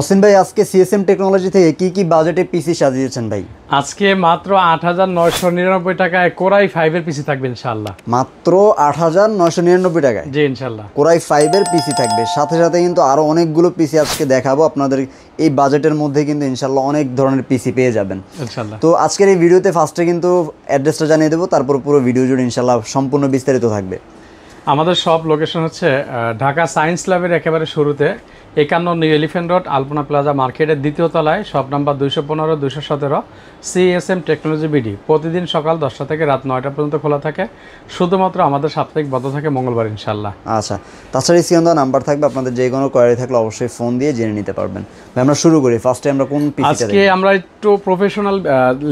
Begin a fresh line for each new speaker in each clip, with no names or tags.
হোসেন ভাই আজকে CSM technology থেকে কি বাজেটে পিসি সাজিয়েছেন ভাই?
আজকে মাত্র ৮৯৯৯ টাকায় কোরাই 5 এর পিসি থাকবে ইনশাআল্লাহ।
মাত্র ৮৯৯৯ টাকায়
জি ইনশাআল্লাহ
কোরাই 5 এর পিসি থাকবে। সাথে সাথে কিন্তু আরো অনেকগুলো পিসি আজকে দেখাবো আপনাদের। এই বাজেটের মধ্যে কিন্তু ইনশাআল্লাহ অনেক ধরনের পিসি পেয়ে যাবেন
ইনশাআল্লাহ।
তো আজকের এই ভিডিওতে ফার্স্টে কিন্তু অ্যাড্রেসটা জানিয়ে দেবো, তারপর পুরো ভিডিও জুড়ে ইনশাআল্লাহ সম্পূর্ণ বিস্তারিত থাকবে।
আমাদের সব লোকেশন হচ্ছে ঢাকা সায়েন্স ল্যাবের একেবারে শুরুতে ৫১ নিউ এলিফ্যান্ট রোড আলপনা প্লাজা মার্কেটের দ্বিতীয় তলায়, shop number ২১৫ ২১৭ CSM technology BD. প্রতিদিন সকাল ১০টা থেকে রাত ৯টা পর্যন্ত খোলা থাকে, শুধুমাত্র আমাদের সাপ্তাহিক বন্ধ থাকে মঙ্গলবার ইনশাআল্লাহ।
আচ্ছা, তাছাড়া স্ক্রিনে দেওয়া নাম্বার থাকবে, আপনাদের যে কোনো কোয়ারি থাকলে অবশ্যই ফোন দিয়ে জেনে নিতে পারবেন। আমরা শুরু করি। ফার্স্টে আমরা কোন পিসিটা
আজকে আমরা একটু প্রফেশনাল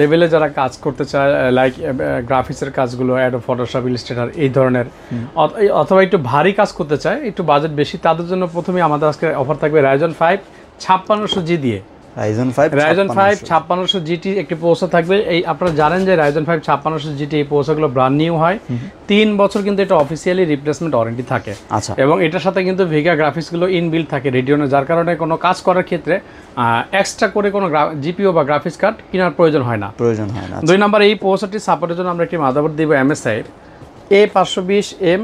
লেভেলে যারা কাজ করতে চায়, লাইক গ্রাফিক্সের কাজগুলো, অ্যাডোব ফটোশপ, ইলাস্ট্রেটর এই ধরনের, অথবা একটু ভারী কাজ করতে চায়, একটু বাজেট বেশি, তাদের জন্য প্রথমে আমাদের আজকে অফার থাকবে রাইজন 5 5600G দিয়ে। রাইজন 5 5600GT একটি প্রসেসর থাকবে। এই আপনারা জানেন যে রাইজন 5 5600GT এই প্রসেসরগুলো ব্র্যান্ড নিউ হয়, 3 বছর কিন্তু এটা অফিসিয়ালি রিপ্লেসমেন্ট ওয়ারেন্টি থাকে।
আচ্ছা, এবং
এটার সাথে কিন্তু ভিগা গ্রাফিক্সগুলো ইনবিল্ট থাকে রেডিওনে, যার কারণে কোনো কাজ করার ক্ষেত্রে এক্সট্রা করে কোনো জিপিও বা গ্রাফিক্স কার্ড কেনার প্রয়োজন হয় না। 2 নম্বর, এই প্রসেসরটি সাপোর্টের জন্য আমরা একটি মাদারবোর্ড দিব MSI A520M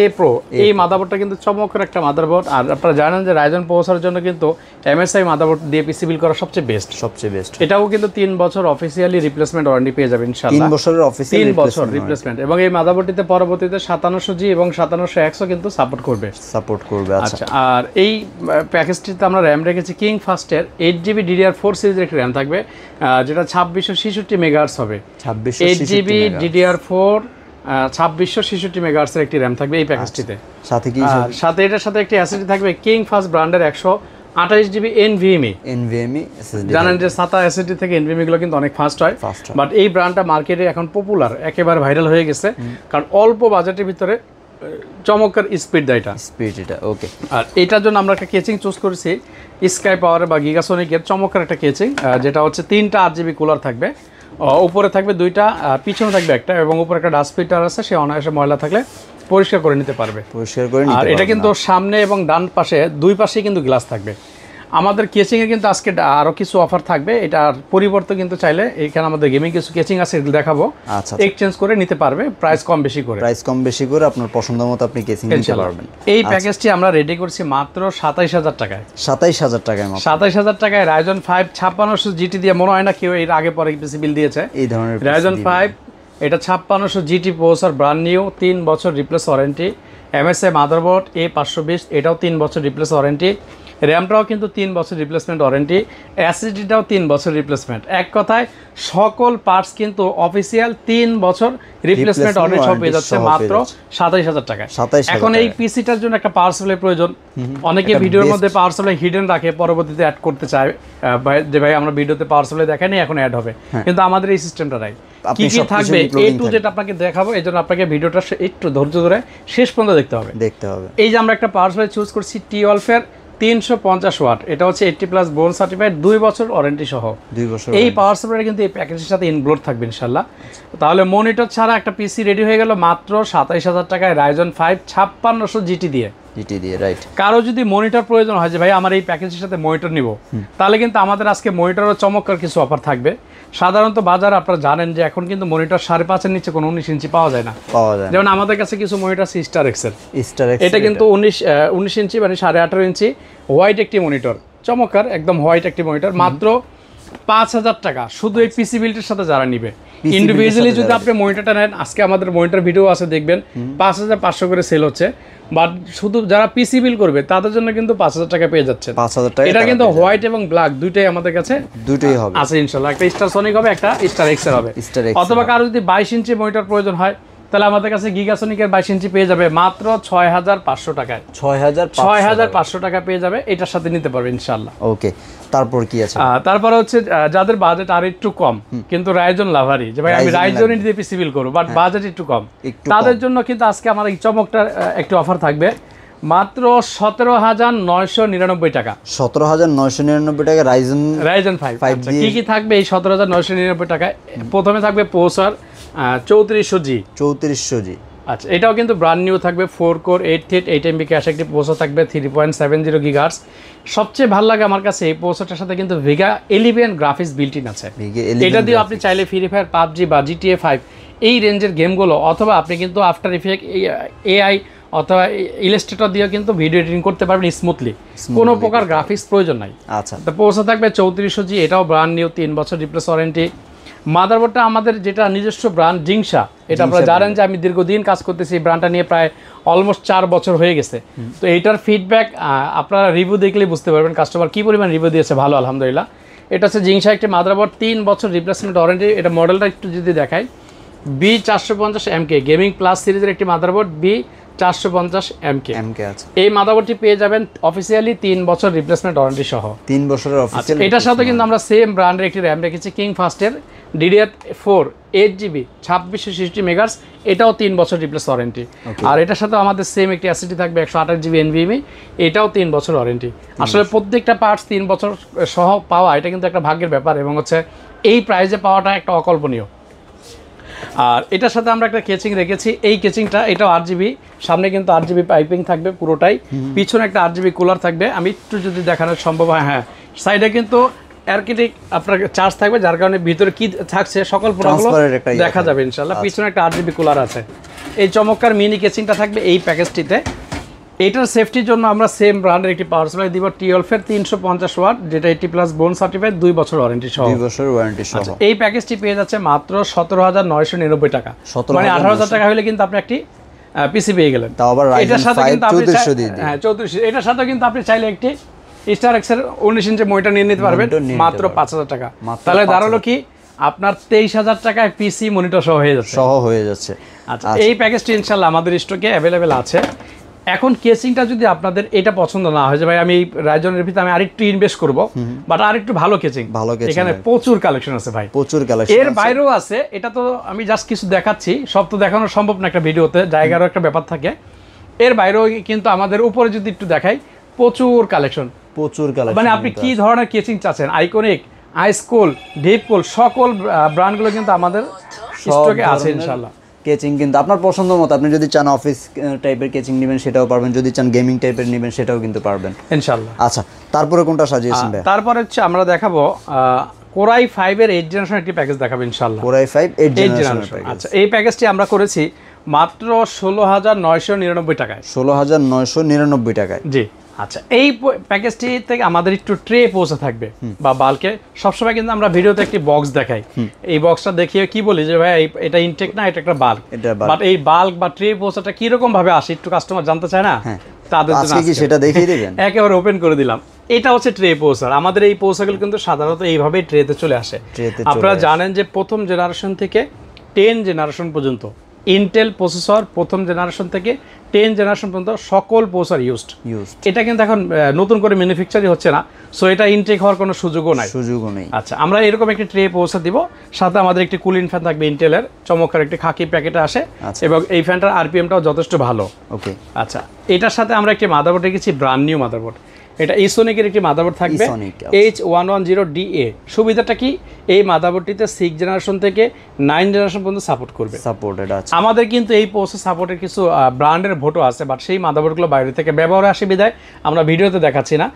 A Pro। এই মাদারবোর্ডটা কিন্তু চমৎকার একটা মাদারবোর্ড। আর আপনারা জানেন যে রাইজন প্রসেসরের জন্য কিন্তু MSI মাদারবোর্ড দিয়ে পিসি বিল করা সবচেয়ে বেস্ট। এটাও কিন্তু 3 বছর অফিসিয়ালি রিপ্লেসমেন্ট ওয়ারেন্টি পেয়ে যাবেন ইনশাআল্লাহ।
3 বছরের অফিসিয়াল
3 বছর রিপ্লেসমেন্ট। এবং এই মাদারবোর্ডটিতে পরবর্তীতে 5700G এবং 5700X কিন্তু সাপোর্ট করবে। আচ্ছা, আর এই প্যাকেজটিতে আমরা র্যাম রেখেছি কিং ফাস্টের 8GB DDR4 সিরিজের একটি র্যাম থাকবে, যেটা 2666 মেগাহার্টজ হবে। 8GB DDR4 2666 মেগাহার্টজের একটি র্যাম থাকবে এই প্যাকেজটিতে। সাথে এটার সাথে একটি এসএসডি থাকবে কিং ফাস্ট ব্র্যান্ডের 128GB NVMe। জানেন যে SATA এসএসডি থেকে NVMe গুলো কিন্তু অনেক ফাস্ট হয়, বাট এই ব্র্যান্ডটা মার্কেটে এখন পপুলার, একেবারে ভাইরাল হয়ে গেছে, কারণ অল্প বাজেটের ভিতরে চমৎকার স্পিড দেয় এটা।
ওকে,
আর এটার জন্য আমরা একটা কেচিং চুজ করেছি স্কাই পাওয়ার বা গিগাসনিকের চমৎকার একটা কেচিং, যেটা হচ্ছে 3টা 8GB কুলার থাকবে, উপরে থাকবে 2টা, পিছনে থাকবে একটা, এবং উপরে একটা ডাস্ট ফিল্টার আছে, সে অনায়াসে ময়লা থাকলে পরিষ্কার করে নিতে পারবে। আর এটা কিন্তু সামনে এবং ডান পাশে 2 পাশেই কিন্তু গ্লাস থাকবে। আমাদের কেচিংয়ে কিন্তু আজকে আরও কিছু অফার থাকবে, এটার পরিবর্তে কিন্তু চাইলে এখানে আমাদের গেমিং কিছু কেচিং আছে, এগুলো দেখাবো, এক্সচেঞ্জ করে নিতে পারবে, প্রাইস কম বেশি করে
আপনার পছন্দ মতো আপনি কেচিং নিতে পারবেন।
এই প্যাকেজটি আমরা রেডি করছি মাত্র 27000 টাকায়।
27000
টাকায় রাইজন 5 5600GT দিয়ে। মনে হয় না কেউ এর আগে পরে পিসি বিল দিয়েছে এই ধরনের। রাইজন 5 এটা 5600GT প্রসেসর, ব্র্যান্ড নিউ, 3 বছর replace warranty. MSI motherboard A520, এটাও 3 বছর রিপ্লেস ওয়ারেন্টি। র্যামটাও কিন্তু 3 বছর রিপ্লেসমেন্ট ওয়ারেন্টি, এসএসডিটাও 3 বছর রিপ্লেসমেন্ট। এক কথায় সকল পার্টস কিন্তু অফিসিয়াল 3 বছর রিপ্লেসমেন্ট ওয়ারেন্টি সব পেয়ে যাচ্ছে মাত্র 27000 টাকায়। এখন এই পিসিটার জন্য একটা পাওয়ার সাপ্লাই প্রয়োজন। অনেকে ভিডিওর মধ্যে পাওয়ার সাপ্লাই হিডেন রাখে, পরবর্তীতে অ্যাড করতে চায় যে ভাই আমরা ভিডিওতে পাওয়ার সাপ্লাই দেখাইনি, এখন অ্যাড হবে, কিন্তু আমাদের এই সিস্টেমটা নাই। কি থাকবে A to Z আপনাকে দেখাবো, এই জন্য আপনাকে ভিডিওটা একটু ধৈর্য ধরে শেষ পর্যন্ত দেখতে হবে। এই যে আমরা একটা পাওয়ার সাপ্লাই চুজ করছি T-Wolf-এর 350 ওয়াট, এটা হচ্ছে 80+ বোন সার্টিফাইড, 2 বছর ওয়ারেন্টি সহ। এই পাওয়ার সাপ্লাইটা কিন্তু এই প্যাকেজের সাথে ইনক্লুড থাকবে ইনশাআল্লাহ। তাহলে মনিটর ছাড়া একটা পিসি রেডি হয়ে গেল মাত্র 27000 টাকায় রাইজন 5 5600GT দিয়ে। রাইট, কারো যদি মনিটর প্রয়োজন হয় যে ভাই আমার এই প্যাকেজের সাথে মনিটর নিব, তাহলে কিন্তু আমাদের আজকে মনিটরও চমৎকার কিছু অফার থাকবে। সাধারণত বাজারে আপনারা জানেন যে এখন কিন্তু মনিটর 5.5-এর নিচে কোনো 19 ইঞ্চি পাওয়া যায় না। যেমন আমাদের কাছে কিছু মনিটর আছে স্টার এক্সের, এটা কিন্তু 19 ইঞ্চি মানে 18.5 ইঞ্চি হোয়াইট একটি মনিটর, চমৎকার একদম হোয়াইট একটি মনিটর, মাত্র 5000 টাকা শুধু এই পিসি বিল্ডের সাথে যারা নিবে। ইন্ডিভিজুয়ালি যদি আপনি মনিটরটা নেন, আজকে আমাদের মনিটর ভিডিও আছে দেখবেন, 5500 করে সেল হচ্ছে, বাট শুধু যারা পিসি বিল করবে তাদের জন্য কিন্তু 5000 টাকা পেয়ে যাচ্ছে। 5000 টাকা এটা কিন্তু হোয়াইট এবং ব্ল্যাক দুইটাই আমাদের কাছে হবে আছে ইনশাআল্লাহ। একটা স্টার সনিক হবে, একটা স্টার এক্স হবে। অথবা কারো যদি 22 ইঞ্চি মনিটর প্রয়োজন হয়, তাহলে আমাদের কাছে গিগাসনিকের 22 ইঞ্চি পেয়ে যাবে মাত্র 6500 টাকায়। 6500 টাকা পেয়ে যাবে, এটার সাথে নিতে পারবে ইনশাআল্লাহ। ওকে, তারপর কি আছে? তারপর হচ্ছে যাদের বাজেট আর একটু কম, কিন্তু রাইজন লাভারি, যে ভাই আমি রাইজনই দিয়ে পিসি বিল করব, বাট বাজেট একটু কম, তাদের জন্য কিন্তু আজকে আমার এই চমকটা একটু অফার থাকবে মাত্র 17999 টাকা।
17999 টাকা রাইজন 5
কি থাকবে এই 17999 টাকায়? প্রথমে থাকবে প্রসেসর 3400G আচ্ছা, এটাও কিন্তু ব্র্যান্ড নিউ থাকবে, 4 কোর 8 থ্রেড 8 MB ক্যাশ একটি প্রসেসর থাকবে, 3.70 গিগাহার্টজ। সবচেয়ে ভালো লাগে আমার কাছে এই প্রসেসরটার সাথে কিন্তু Vega 11 গ্রাফিক্স বিল্ট ইন আছে। এটা দিয়ে আপনি চাইলে ফ্রি ফায়ার, পাবজি বা GTA 5 এই রেঞ্জের গেমগুলো, অথবা আপনি কিন্তু আফটার ইফেক্ট, AI অথবা ইলাস্ট্রেটর দিয়েও কিন্তু ভিডিও এডিটিং করতে পারবেন স্মুথলি, কোনো প্রকার গ্রাফিক্স প্রয়োজন নাই।
আচ্ছা,
তো প্রসেসর থাকবে 3400G, এটাও ব্র্যান্ড নিউ, 3 বছর রিপ্লেস ওয়ারেন্টি। মাদারবোর্ডটা আমাদের যেটা নিজস্ব ব্র্যান্ড জিংসা, এটা আপনারা জানেন যে আমি দীর্ঘদিন কাজ করতেছি এই ব্র্যান্ডটা নিয়ে, প্রায় অলমোস্ট 4 বছর হয়ে গেছে। তো এইটার ফিডব্যাক আপনারা রিভিউ দেখলেই বুঝতে পারবেন কাস্টমার কী পরিমাণ রিভিউ দিয়েছে, ভালো আলহামদুলিল্লাহ। এটা হচ্ছে জিংসা একটি মাদারবোর্ড, 3 বছর রিপ্লেসমেন্ট ওয়ারেন্টি। এটা মডেলটা একটু যদি দেখাই, B450MK গেমিং প্লাস সিরিজের একটি মাদারবোর্ড, B450MK আছে। এই মাদারবোর্ডটি পেয়ে যাবেন অফিসিয়ালি 3 বছর রিপ্লেসমেন্ট ওয়ারেন্টি সহ,
3 বছরের অফিসিয়াল।
এটার সাথে কিন্তু আমরা সেম ব্র্যান্ডের একটি র্যাম রেখেছি, কিং ফাস্টের DDR4 8GB 2660 মেগাহার্টজ, এটাও 3 বছর রিপ্লেস ওয়ারেন্টি। আর এটার সাথে আমাদের সেম একটি এসএসডি থাকবে 128GB NVMe, এটাও 3 বছর ওয়ারেন্টি। আসলে প্রত্যেকটা পার্টস 3 বছর সহ পাওয়া, এটা কিন্তু একটা ভাগ্যের ব্যাপার, এবং হচ্ছে এই প্রাইসে পাওয়াটা একটা অকল্পনীয়। আর এটার সাথে আমরা একটা কেচিং রেখেছি, এই কেচিংটা এটাও 8GB, সামনে কিন্তু 8GB পাইপিং থাকবে পুরোটাই, পিছনে একটা 8GB কুলার থাকবে। আমি একটু যদি দেখানো সম্ভব হয়, হ্যাঁ, সাইডে কিন্তু অ্যারকিটিক আপনার চার্জ থাকবে, যার কারণে ভিতরে কি থাকছে সকল প্রোডাক্টগুলো দেখা যাবে ইনশাআল্লাহ। পিছনে একটা 8GB কুলার আছে। এই চমৎকার মিনি কেচিংটা থাকবে এই প্যাকেজটিতে। এটার সেফটির জন্য আমরা সেম ব্র্যান্ডের একটি পাওয়ার সাপ্লাই দিব, টিওলফের 350 ওয়াট, যেটা 80+ বোন সার্টিফাইড, 2 বছর ওয়ারেন্টি সহ।
2 বছর ওয়ারেন্টি সহ।
এই প্যাকেজটি পেয়ে যাচ্ছে মাত্র 17,999 টাকা, মানে 18,000 টাকা হলে কিন্তু আপনি একটি পিসি পেয়ে গেলেন।
তাও আবার
এটার সাথে কিন্তু আপনি
3400 দিয়ে,
হ্যাঁ 3400, এটার সাথে কিন্তু আপনি চাইলে একটি স্টার এক্সের 19 ইঞ্চি মনিটর নিয়ে নিতে পারবেন মাত্র 5,000 টাকা। তাহলে দাঁড়ালো কি আপনার 23,000 টাকায় পিসি মনিটর সহ হয়ে যাচ্ছে। আচ্ছা, এই প্যাকেজটি ইনশাআল্লাহ আমাদের স্টকে অ্যাভেলেবেল আছে। এখন কেসিংটা যদি আপনাদের এটা পছন্দ না হয় যে ভাই আমি এই রাইজনের ভিতরে আমি আরেকটু ইনভেস্ট করব, বাট আরেকটু ভালো কেচিং, এখানে প্রচুর কালেকশন আছে ভাই, প্রচুর কালেকশন। এর বাইরেও আছে, এটা তো আমি জাস্ট কিছু দেখাচ্ছি, সব তো দেখানো সম্ভব না একটা ভিডিওতে, জায়গারও একটা ব্যাপার থাকে। এর বাইরেও কিন্তু আমাদের উপরে যদি একটু দেখাই, প্রচুর কালেকশন, মানে আপনি কি ধরনের কেচিং চাচ্ছেন, আইকনিক, আইসকুল, ডিপকুল, সকল ব্র্যান্ডগুলো কিন্তু আমাদের স্টকে আছে ইনশাআল্লাহ।
কেচিং কিন্তু আপনার পছন্দ মতো, আপনি যদি চান অফিস টাইপের কেচিং নেবেন সেটাও পারবেন, যদি চান গেমিং টাইপের নেবেন সেটাও কিন্তু পারবেন
ইনশাআল্লাহ।
আচ্ছা, তারপরে কোনটা সাজিয়েছেন ভাই?
তারপরে হচ্ছে আমরা দেখাবো কোরাই 5 এর 8 জেনারেশন একটি প্যাকেজ দেখাবো ইনশাআল্লাহ।
Core i 5 8 generation.
আচ্ছা, এই প্যাকেজটি আমরা করেছি মাত্র 16,999 টাকায়,
16,999 টাকায়।
জি। আচ্ছা, এই প্যাকেজটি থেকে আমাদের একটু ট্রে পৌঁছে থাকবে বা বাল্কে। সবসময় কিন্তু আমরা ভিডিওতে একটি বক্স দেখাই, এই বক্সটা দেখিয়ে কি বলি যে ভাই এটা ইনটেক না, এটা একটা বাল্ক, বাট এই বাল্ক বা ট্রে পৌঁছাটা কিরকম ভাবে আসে একটু কাস্টমার জানতে চায় না, তাদের জন্য
কি সেটা দেখিয়ে দিবেন,
একেবারে ওপেন করে দিলাম। এটা হচ্ছে ট্রে পৌঁছার। আমাদের এই পৌঁছাগুলো কিন্তু সাধারণত এইভাবেই ট্রেতে চলে আসে। আপনারা জানেন যে প্রথম জেনারেশন থেকে 10 জেনারেশন পর্যন্ত ইন্টেল প্রসেসর, প্রথম জেনারেশন থেকে 10 জেনারেশন পর্যন্ত সকল প্রসেসর ইউজড। এটা কিন্তু এখন নতুন করে ম্যানুফ্যাকচারই হচ্ছে না, সো এটা ইনটেক হওয়ার কোনো সুযোগও নেই। আচ্ছা, আমরা এরকম একটি ট্রে পৌঁছে দিব, সাথে আমাদের একটি কুলিং ফ্যান থাকবে ইন্টেলের, চমৎকার একটি খাকি প্যাকেটে আসে, এবং এই ফ্যানটার আরপিএমটাও যথেষ্ট ভালো। ওকে, আচ্ছা, এটার সাথে আমরা একটি মাদারবোর্ড রেখেছি, ব্র্যান্ড নিউ মাদারবোর্ড। এটা ইসোনিকের একটি মাদারবোর্ড থাকবে, H110DA। সুবিধাটা কি, এই মাদারবোর্ডটিতে 6 জেনারেশন থেকে 9 জেনারেশন পর্যন্ত সাপোর্ট করবে। আমাদের কিন্তু এই প্রসেস সাপোর্টের কিছু ব্র্যান্ডের ভোটও আছে, বাট সেই মাদারবোর্ডগুলো বাইরে থেকে ব্যবহারে আসে বিধায় আমরা ভিডিওতে দেখাচ্ছি না।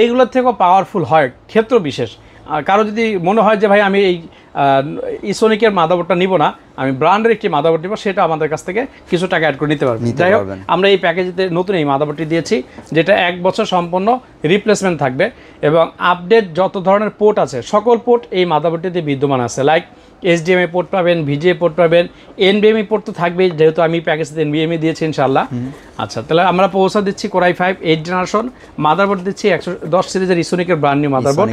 এইগুলোর থেকেও পাওয়ারফুল হয় ক্ষেত্র বিশেষ। কারো যদি মনে হয় যে ভাই আমি এই ইসোনিকের মাদারবোর্ডটা নিব না, আমি ব্র্যান্ডের একটি মাদারবোর্ড নিব, সেটা আমাদের কাছ থেকে কিছু টাকা অ্যাড করে নিতে পারবেন। যাই হোক, আমরা এই প্যাকেজে নতুন এই মাদারবোর্ডটি দিয়েছি, যেটা 1 বছর সম্পূর্ণ রিপ্লেসমেন্ট থাকবে, এবং আপডেট যত ধরনের পোর্ট আছে সকল পোর্ট এই মাদারবোর্ডটিতে বিদ্যমান আছে। লাইক HDMI পোর্ট পাবেন, VGA পোর্ট পাবেন, NVMe পোর্ট তো থাকবেই, যেহেতু আমি প্যাকেজে NVMe দিয়েছি ইনশাআল্লাহ। আচ্ছা, তাহলে আমরা পৌঁছা দিচ্ছি কোরাই 5 8 জেনারেশন মাদারবোর্ড দিচ্ছি, 110 সিরিজের ইসোনিকের ব্র্যান্ড নিউ মাদারবোর্ড,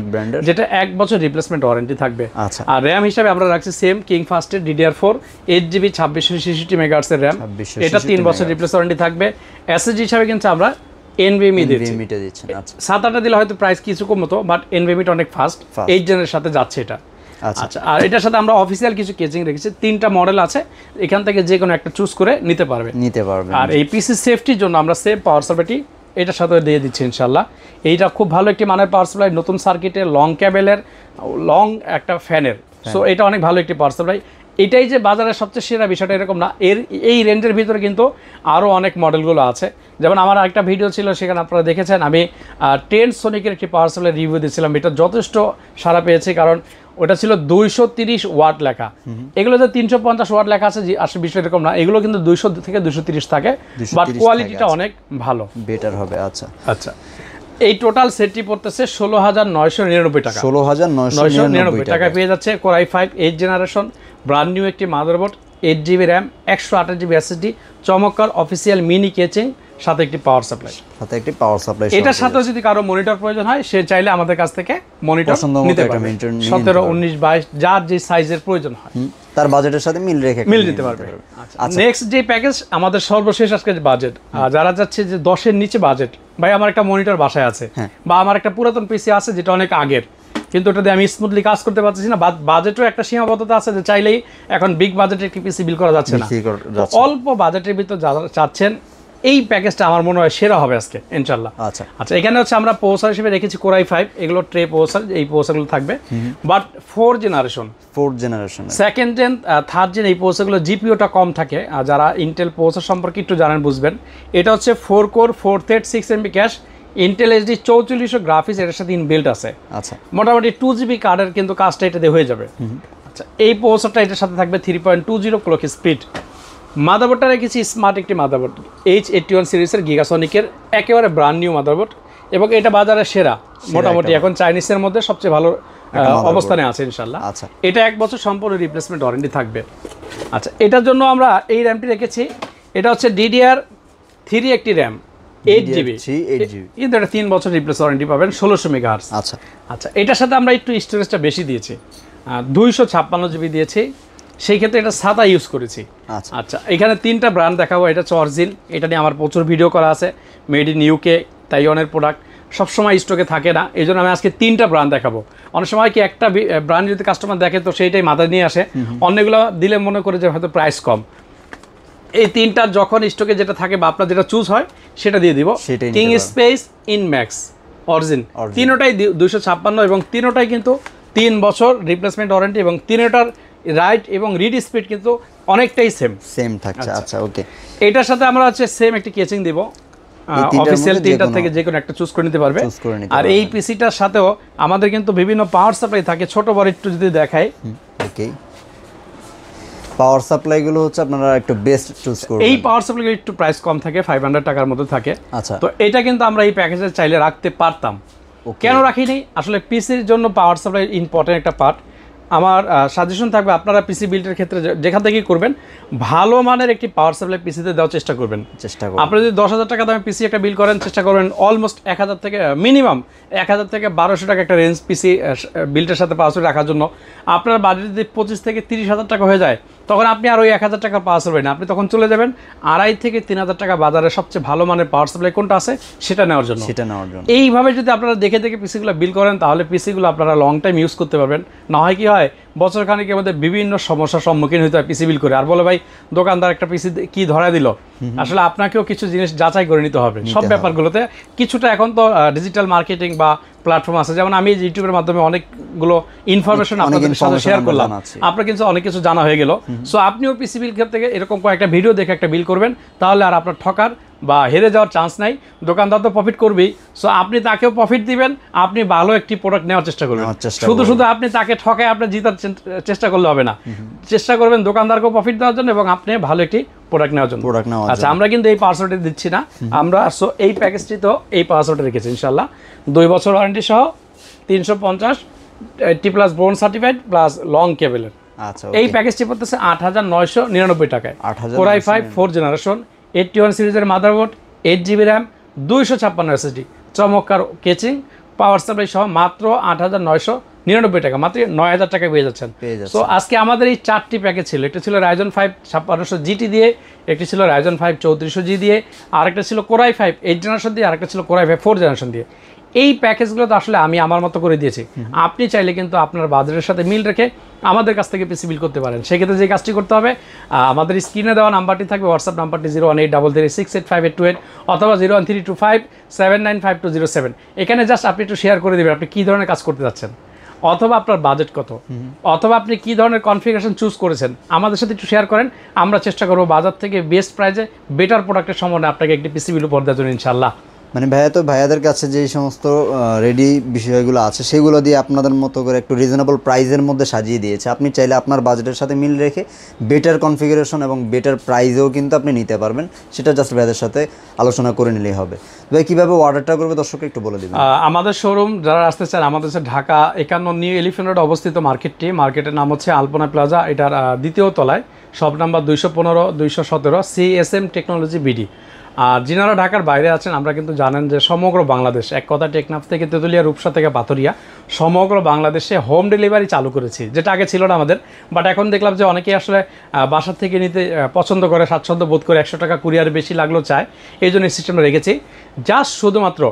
যেটা 1 বছর রিপ্লেসমেন্ট ওয়ারেন্টি থাকবে। আর র্যাম হিসাবে আমরা রাখছি সেম কিং ফাস্টের DDR4 8GB 2660 মেগাহার্টজ এর র্যাম, এটা 3 বছর রিপ্লেস ওয়ারেন্টি থাকবে। SSD হিসাবে কিন্তু আমরা NVMe দিচ্ছি, 7-8টা দিলে হয়তো প্রাইস কিছু কমতো, বাট NVMe টা অনেক ফাস্ট, 8 জেনের সাথে যাচ্ছে এটা। আচ্ছা, আর এটার সাথে আমরা অফিসিয়াল কিছু কেচিং রেখেছি, 3টা মডেল আছে, এখান থেকে যে কোনো একটা চুজ করে নিতে পারবে। আর এই পিসি সেফটির জন্য আমরা সেফ পাওয়ার সাপ্লাইটি এটার সাথে দিয়ে দিচ্ছি ইনশাআল্লাহ। এইটা খুব ভালো একটি মানের পাওয়ার সাপ্লাই, নতুন সার্কিটের, লং কেবেলের, লং একটা ফ্যানের, সো এটা অনেক ভালো একটি পাওয়ার সাপ্লাই। এটাই যে বাজারের সবচেয়ে সেরা বিষয়টা এরকম না, এই রেঞ্জের ভিতরে কিন্তু আরও অনেক মডেলগুলো আছে। যেমন আমার একটা ভিডিও ছিল, সেখানে আপনারা দেখেছেন আমি টেন সোনিকের একটি পাওয়ার সাপ্লাই রিভিউ দিয়েছিলাম। এটা যথেষ্ট সাড়া পেয়েছে, কারণ ওটা ছিল 230 ওয়াট লেখা। এগুলো যে 350 ওয়াট লেখা আছে আসলে বিষয় এরকম না, এগুলো কিন্তু 200 থেকে 230 থাকে, বাট কোয়ালিটিটা অনেক ভালো,
বেটার হবে। আচ্ছা
আচ্ছা, এই টোটাল সেটটি পড়তেছে 16,999 টাকা।
16,999
টাকা পেয়ে যাচ্ছে core i5 8 generation, brand new একটি motherboard, 8GB RAM, 128GB SSD, চমৎকার অফিসিয়াল মিনি কেচিং, সাথে একটি পাওয়ার সাপ্লাই। এটার সাথে যদি কারো মনিটর প্রয়োজন হয়, সে চাইলে আমাদের কাছ থেকে মনিটর নিতে পারবে, 17, 19, 22 যার যে সাইজের প্রয়োজন হয়
তার বাজেটের সাথে মিল নিতে পারবে।
নেক্সট যে প্যাকেজ আমাদের সর্বশেষ আজকে বাজেট, যারা যাচ্ছে যে 10-এর নিচে বাজেট, ভাই আমার একটা মনিটর বাসায় আছে বা আমার একটা পুরাতন পিসি আছে যেটা অনেক আগের, কিন্তু ওটাতে আমি স্মুথলি কাজ করতে পারছি না, বাজেটও একটা সীমাবদ্ধতা আছে যে চাইলেই এখন বিগ বাজেটের একটি পিসি বিল করা যাচ্ছে না। অল্প বাজেটের ভিতর যারা চাচ্ছেন, এই প্যাকেজটা আমার মনে হয় সেরা হবে আজকে ইনশাআল্লাহ। আচ্ছা, এখানে হচ্ছে আমরা প্রসেসর হিসেবে রেখেছি কোর i5, এগুলো ট্রে প্রসেসর, এই প্রসেসরগুলো থাকবে, but 4 generation, second gen, third gen এই প্রসেসরগুলো জিপিওটা কম থাকে। আর যারা ইন্টেল প্রসেসর সম্পর্কে একটু জানেন বুঝবেন। এটা হচ্ছে 4 core 4 thread 6 MB cash, Intel HD 4400 graphics এর সাথে ইনবিল্ট আছে। আচ্ছা, মোটামুটি 2GB কার্ডের কিন্তু কাজটা এটাতে হয়ে যাবে। আচ্ছা, এই প্রসেসরটা এটার সাথে থাকবে 3.20 ক্লক স্পিড। মাদারবোর্ডটা রেখেছি স্মার্ট একটি মাদারবোর্ড, H81 সিরিজের গিগাসনিকের একেবারে ব্র্যান্ড নিউ মাদারবোর্ড, এবং এটা বাজারে সেরা, মোটামুটি এখন চাইনিজের মধ্যে সবচেয়ে ভালো অবস্থানে আছে ইনশাল্লাহ। আচ্ছা, এটা 1 বছর সম্পূর্ণ রিপ্লেসমেন্ট ওয়ারেন্টি থাকবে। আচ্ছা, এটার জন্য আমরা এই র্যামটি রেখেছি, এটা হচ্ছে DDR3 একটি র্যাম, 8GB, কিন্তু এটা 3 বছর রিপ্লেস ওয়ারেন্টি পাবেন, 1600 মেগাহার্টজ। আচ্ছা, এটার সাথে আমরা একটু স্টোরেজটা বেশি দিয়েছি, 256GB দিয়েছি, সেই ক্ষেত্রে এটা সাদা ইউজ করেছি। আচ্ছা, এখানে 3টা ব্র্যান্ড দেখাবো। এটা হচ্ছে অরিজিন, এটা নিয়ে আমার প্রচুর ভিডিও করা আছে, মেড ইন UK, তাইওয়ানের প্রোডাক্ট, সবসময় স্টকে থাকে না, এই জন্য আমি আজকে 3টা ব্র্যান্ড দেখাবো। অনেক সময় কি একটা ব্র্যান্ড যদি কাস্টমার দেখে তো সেইটাই মাথায় নিয়ে আসে, অন্যগুলো দিলে মনে করে যে হয়তো প্রাইস কম। এই 3টার যখন স্টকে যেটা থাকে বা আপনার যেটা চুজ হয় সেটা দিয়ে দিব। কিং স্পেস ইনম্যাক্স অরিজিন, তিনোটাই 256, এবং তিনোটাই কিন্তু 3 বছর রিপ্লেসমেন্ট ওয়ারেন্টি, এবং তিনোটার রাইট এবং রিড স্পিড কিন্তু অনেকটাই সেম
থাকছে। আচ্ছা, ওকে,
এটার সাথে আমরা হচ্ছে সেম একটি কেচিং দিব, অফিসিয়াল 3টা থেকে যে কোনো একটা চুজ করে নিতে পারবে। আর এই পিসিটার সাথেও আমাদের কিন্তু বিভিন্ন পাওয়ার সাপ্লাই থাকে, ছোট বড় একটু যদি দেখাই।
ওকে, পাওয়ার সাপ্লাই গুলো হচ্ছে আপনারা একটু বেস্ট চুজ করবেন।
এই পাওয়ার সাপ্লাই একটু প্রাইস কম থাকে, 500 টাকার মতো থাকে। আচ্ছা, তো এটা কিন্তু আমরা এই প্যাকেজে চাইলে রাখতে পারতাম, কেন রাখিনি? আসলে পিসির জন্য পাওয়ার সাপ্লাই ইম্পর্টেন্ট একটা পার্ট। আমার সাজেশন থাকবে, আপনারা পিসি বিল্ডের ক্ষেত্রে যেখান থেকেই করবেন, ভালো মানের একটি পাওয়ার সাপ্লাই পিসিতে দেওয়ার চেষ্টা করবেন। আপনি যদি 10,000 টাকা দামে পিসি একটা বিল করেন, চেষ্টা করবেন অলমোস্ট 1000 থেকে মিনিমাম 1000 থেকে 1200 টাকা একটা রেঞ্জ পিসি বিল্ডের সাথে পাওয়ার সাপ্লাই রাখার জন্য। আপনার বাজেট যদি 25 থেকে 30,000 টাকা হয়ে যায়, তখন আপনি আর ওই 1000 টাকা পাওয়ার সাপ্লাই না, আপনি তখন চলে যাবেন 2.5 থেকে 3,000 টাকা বাজারে সবচেয়ে ভালো মানের পাওয়ার সাপ্লাই কোনটা আছে সেটা নেওয়ার জন্য। এইভাবে যদি আপনারা দেখে দেখে পিসিগুলো বিল করেন, তাহলে পিসিগুলো আপনারা লং টাইম ইউজ করতে পারবেন। না হয় কি হয়, বছর খানিকের মধ্যে বিভিন্ন সমস্যার সম্মুখীন হতে হয় পিসি বিল করে, আর বলে ভাই দোকানদার একটা পিসি কি ধরা দিল। আসলে আপনাকেও কিছু জিনিস যাচাই করে নিতে হবে সব ব্যাপারগুলোতে। কিছুটা এখন তো ডিজিটাল মার্কেটিং বা প্ল্যাটফর্ম আছে, যেমন আমি ইউটিউবের মাধ্যমে অনেকগুলো ইনফরমেশন আপনাদের সাথে শেয়ার করলাম, আপনার কিন্তু অনেক কিছু জানা হয়ে গেল। সো আপনিও পিসি বিল থেকে এরকম কয়েকটা ভিডিও দেখে একটা বিল করবেন, তাহলে আর আপনার ঠকার বা হেরে যাওয়ার চান্স নাই। দোকানদার তো প্রফিট করবেই, সো আপনি তাকেও প্রফিট দিবেন, আপনি ভালো একটি প্রোডাক্ট নেওয়ার চেষ্টা করবেন। শুধু আপনি তাকে ঠকায় আপনি জিতার চেষ্টা করলে হবে না, চেষ্টা করবেন দোকানদারকেও প্রফিট দেওয়ার জন্য এবং আপনি ভালো একটি প্রোডাক্ট নেওয়ার জন্য। আচ্ছা, আমরা কিন্তু এই পাওয়ার দিচ্ছি না, আমরা সো এই প্যাকেজটি তো এই পাওয়ার রেখেছি ইনশাল্লাহ, 2 বছর ওয়ারেন্টি সহ 350 T+ বোন সার্টিফাইড প্লাস লং কেবলের। আচ্ছা, এই প্যাকেজটি পড়তেছে 8,999 টাকায়। কোর i5 4 জেনারেশন, 81 সিরিজের মাদারবোর্ড, 8GB র্যাম, 256 SSD, চমৎকার কেচিং, পাওয়ার সাপ্লাই সহ মাত্র 8,999 টাকা, মাত্র 9,000 টাকায় পেয়ে যাচ্ছেন। সো আজকে আমাদের এই 4টি প্যাকেজ ছিল। একটা ছিল Ryzen 5 5600 GT দিয়ে, একটি ছিল Ryzen 5 3400G দিয়ে, আরেকটা ছিল কোর i5 8 জেনারেশন দিয়ে, আরেকটা ছিল কোর i5 4 জেনারেশন দিয়ে। এই প্যাকেজগুলো তো আসলে আমি আমার মতো করে দিয়েছি, আপনি চাইলে কিন্তু আপনার বাজারের সাথে মিল রেখে আমাদের কাছ থেকে পিসি বিল করতে পারেন। সেক্ষেত্রে যে কাজটি করতে হবে, আমাদের স্ক্রিনে দেওয়া নাম্বারটি থাকবে, হোয়াটসঅ্যাপ নাম্বারটি 01833685828 অথবা 01325795207। এখানে জাস্ট আপনি একটু শেয়ার করে দেবেন আপনি কী ধরনের কাজ করতে যাচ্ছেন। অথবা আপনার বাজেট কত, অথবা আপনি কি ধরনের কনফিগারেশন চুজ করেছেন আমাদের সাথে একটু শেয়ার করেন। আমরা চেষ্টা করবো বাজার থেকে বেস্ট প্রাইসে বেটার প্রোডাক্টের সম্বন্ধে আপনাকে একটি পিসি বিল উপহার দেওয়ার জন্য ইনশাল্লাহ।
মানে ভাইয়া তো ভাইয়াদের কাছে যে সমস্ত রেডি বিষয়গুলো আছে সেগুলো দিয়ে আপনাদের মতো করে একটু রিজনেবল প্রাইসের মধ্যে সাজিয়ে দিয়েছে। আপনি চাইলে আপনার বাজেটের সাথে মিল রেখে বেটার কনফিগারেশন এবং বেটার প্রাইসেও কিন্তু আপনি নিতে পারবেন, সেটা জাস্ট ভাইয়াদের সাথে আলোচনা করে নিলেই হবে। ভাই কীভাবে অর্ডারটা করবে দর্শককে একটু বলে দিবেন।
আমাদের শোরুম যারা আসতে চান, আমাদের হচ্ছে ঢাকা 51 নিউ এলিফ্যান্ট রোড অবস্থিত মার্কেটটি, মার্কেটের নাম হচ্ছে আলপনা প্লাজা, এটার দ্বিতীয় তলায়, shop number 215 217 CSM technology BD. আর যিনারা ঢাকার বাইরে আছেন, আমরা কিন্তু জানেন যে সমগ্র বাংলাদেশ, এক কথা টেকনাফ থেকে তেঁতুলিয়া, রূপসা থেকে পাথরিয়া, সমগ্র বাংলাদেশে হোম ডেলিভারি চালু করেছি, যেটা আগে ছিল না আমাদের। বাট এখন দেখলাম যে অনেকেই আসলে বাসার থেকে নিতে পছন্দ করে, স্বাচ্ছন্দ্য বোধ করে, 100 টাকা কুরিয়ার বেশি লাগলেও চায়, এই জন্য এই সিস্টেমটা রেখেছি। জাস্ট শুধুমাত্র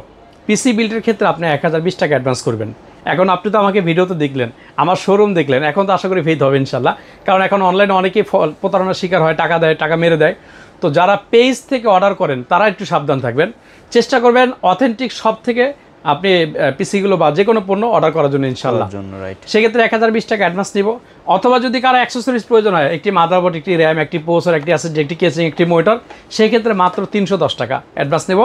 পিসি বিল্ডের ক্ষেত্রে আপনি 1020 টাকা অ্যাডভান্স করবেন। এখন আপনি তো আমাকে ভিডিওতে দেখলেন, আমার শোরুম দেখলেন, এখন তো আশা করি ফেদ হবে ইনশাল্লাহ। কারণ এখন অনলাইনে অনেকেই প্রতারণার শিকার হয়, টাকা দেয়, টাকা মেরে দেয়। তো যারা পেজ থেকে অর্ডার করেন তারা একটু সাবধান থাকবেন, চেষ্টা করবেন অথেন্টিক শপ থেকে আপনি পিসিগুলো বা যে কোনো পণ্য অর্ডার করার জন্য ইনশাল্লাহ। সেক্ষেত্রে 1020 টাকা অ্যাডভান্স নিব। অথবা যদি কারো অ্যাক্সেসরিজ প্রয়োজন হয়, একটি মাদারবোর্ড, একটি র্যাম, একটি প্রসেসর, একটি অ্যাসেসরি, একটি কেসিং, একটি মনিটর, সেই ক্ষেত্রে মাত্র 310 টাকা অ্যাডভান্স নেব।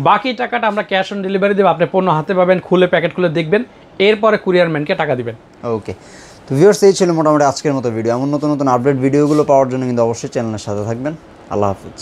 বাকি টাকাটা আমরা ক্যাশ অন ডেলিভারি দেবো। আপনি পণ্য হাতে পাবেন, খুলে প্যাকেট খুলে দেখবেন, এরপরে কুরিয়ার ম্যানকে টাকা দিবেন।
ওকে, তো ভিউয়ার্স এই ছিল মোটামুটি আজকের মতো ভিডিও। এমন নতুন নতুন আপডেট ভিডিওগুলো পাওয়ার জন্য কিন্তু অবশ্যই চ্যানেলের সাথে থাকবেন। আল্লাহ হাফিজ।